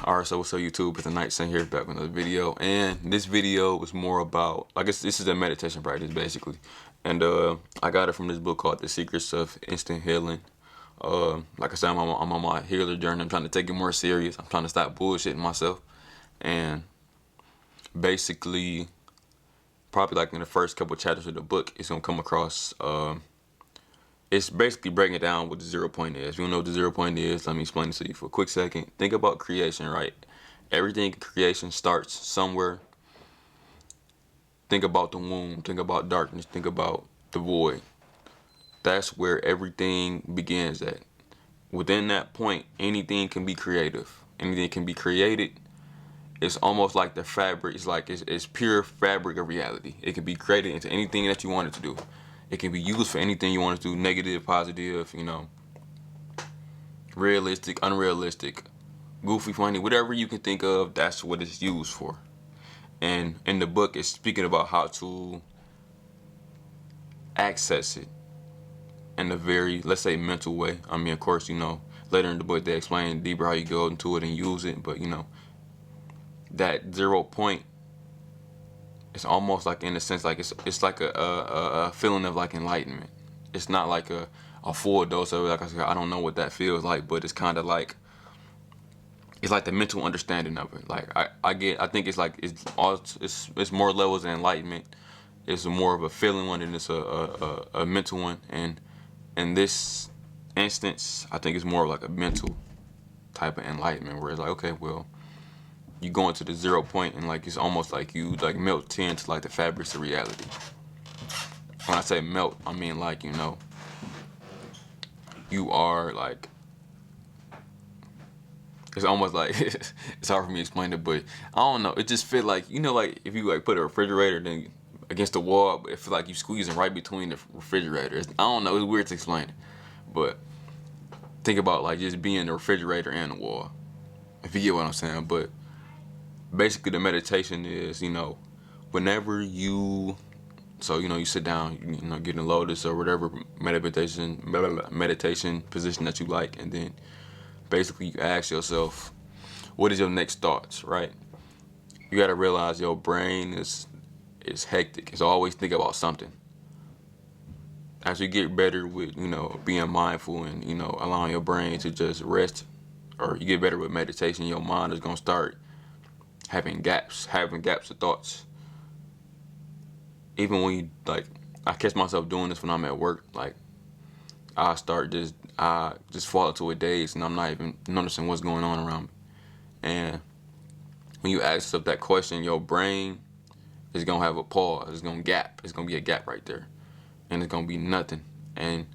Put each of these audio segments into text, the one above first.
Alright, so what's up YouTube? It's the Night Sun here back with another video. And this video was more about, I guess this is a meditation practice basically. And I got it from this book called The Secrets of Instant Healing. Like I said, I'm on my healer journey. I'm trying to take it more serious. I'm trying to stop bullshitting myself. And basically, probably like in the first couple chapters of the book, it's gonna come across it's basically breaking down what the 0 point is. If you don't know what the 0 point is, let me explain it to you for a quick second. Think about creation, right? Everything in creation starts somewhere. Think about the womb. Think about darkness. Think about the void. That's where everything begins at. Within that point, anything can be creative. Anything can be created. It's almost like the fabric. It's like it's pure fabric of reality. It can be created into anything that you want it to do. It can be used for anything you want to do, negative, positive, realistic, unrealistic, goofy, funny, whatever you can think of, that's what it's used for. And in the book, it's speaking about how to access it in a very, let's say, mental way. I mean, of course, later in the book, they explain deeper how you go into it and use it, but, that 0 point, it's almost like, in a sense, like it's like a feeling of like enlightenment. It's not like a full dose of it. Like I said, I don't know what that feels like, but it's kind of like, it's like the mental understanding of it. Like I think it's like it's more levels of enlightenment. It's more of a feeling one than it's a mental one. And in this instance, I think it's more of like a mental type of enlightenment, where it's like, okay, well, you go into the 0 point and like it's almost like you like melt into like the fabrics of reality. When I say melt, I mean like you are like, it's almost like it's hard for me to explain it, but I don't know. It just feel like like if you like put a refrigerator then against the wall, but it feel like you squeezing right between the refrigerators. I don't know. It's weird to explain, but think about like just being the refrigerator and the wall, if you get what I'm saying. But basically, the meditation is, whenever you, so, you sit down, get in lotus or whatever meditation position that you like, and then basically you ask yourself, what is your next thoughts, right? You got to realize your brain is hectic. It's always thinking about something. As you get better with, being mindful and, allowing your brain to just rest, or you get better with meditation, your mind is going to start having gaps of thoughts. Even when you like, I catch myself doing this when I'm at work. Like I just fall into a daze and I'm not even noticing what's going on around me. And when you ask yourself that question, your brain is gonna have a pause. It's gonna gap. It's gonna be a gap right there, and it's gonna be nothing. And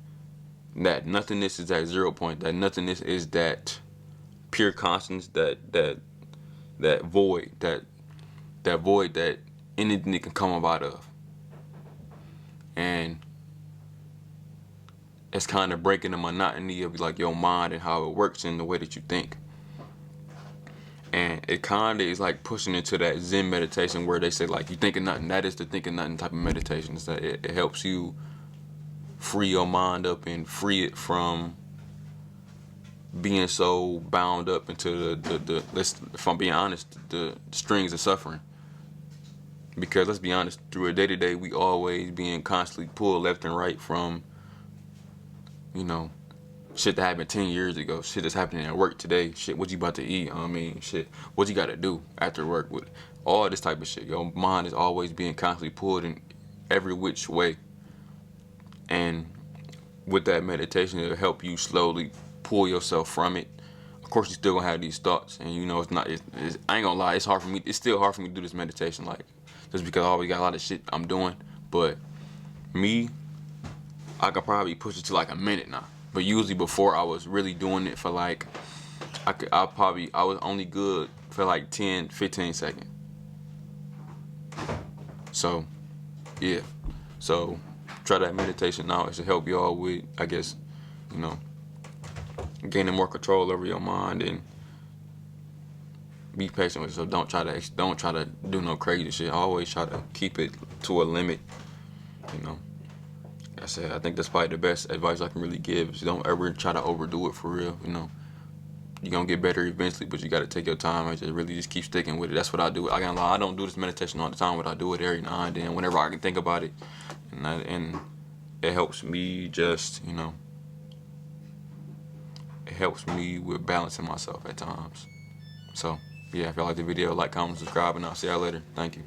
that nothingness is that 0 point. That nothingness is that pure consciousness. That void, that anything can come out of. And it's kind of breaking the monotony of like your mind and how it works and the way that you think. And it kind of is like pushing into that Zen meditation where they say like you thinking nothing. That is the thinking nothing type of meditation. It's that it helps you free your mind up and free it from being so bound up into the if I'm being honest, the strings of suffering. Because let's be honest, through a day-to-day, we always being constantly pulled left and right from, shit that happened 10 years ago, shit that's happening at work today, shit, what you about to eat, shit, what you gotta do after work, with all this type of shit. Your mind is always being constantly pulled in every which way. And with that meditation, it'll help you slowly pull yourself from it. Of course, you still gonna have these thoughts, and it's not. I ain't gonna lie, it's hard for me. It's still hard for me to do this meditation, like just because I always got a lot of shit I'm doing. But me, I could probably push it to like a minute now. But usually before, I was really doing it for like I was only good for like 10, 15 seconds. So yeah, so try that meditation now. It should help y'all with, I guess, gaining more control over your mind, and be patient with yourself. Don't try to do no crazy shit. Always try to keep it to a limit. Like I said, I think that's probably the best advice I can really give. Is don't ever try to overdo it for real. you're gonna get better eventually, but you gotta take your time and just really just keep sticking with it. That's what I do. I can't lie, I don't do this meditation all the time, but I do it every now and then whenever I can think about it, and it helps me just, it helps me with balancing myself at times. So yeah, if y'all like the video, like, comment, subscribe, and I'll see y'all later. Thank you.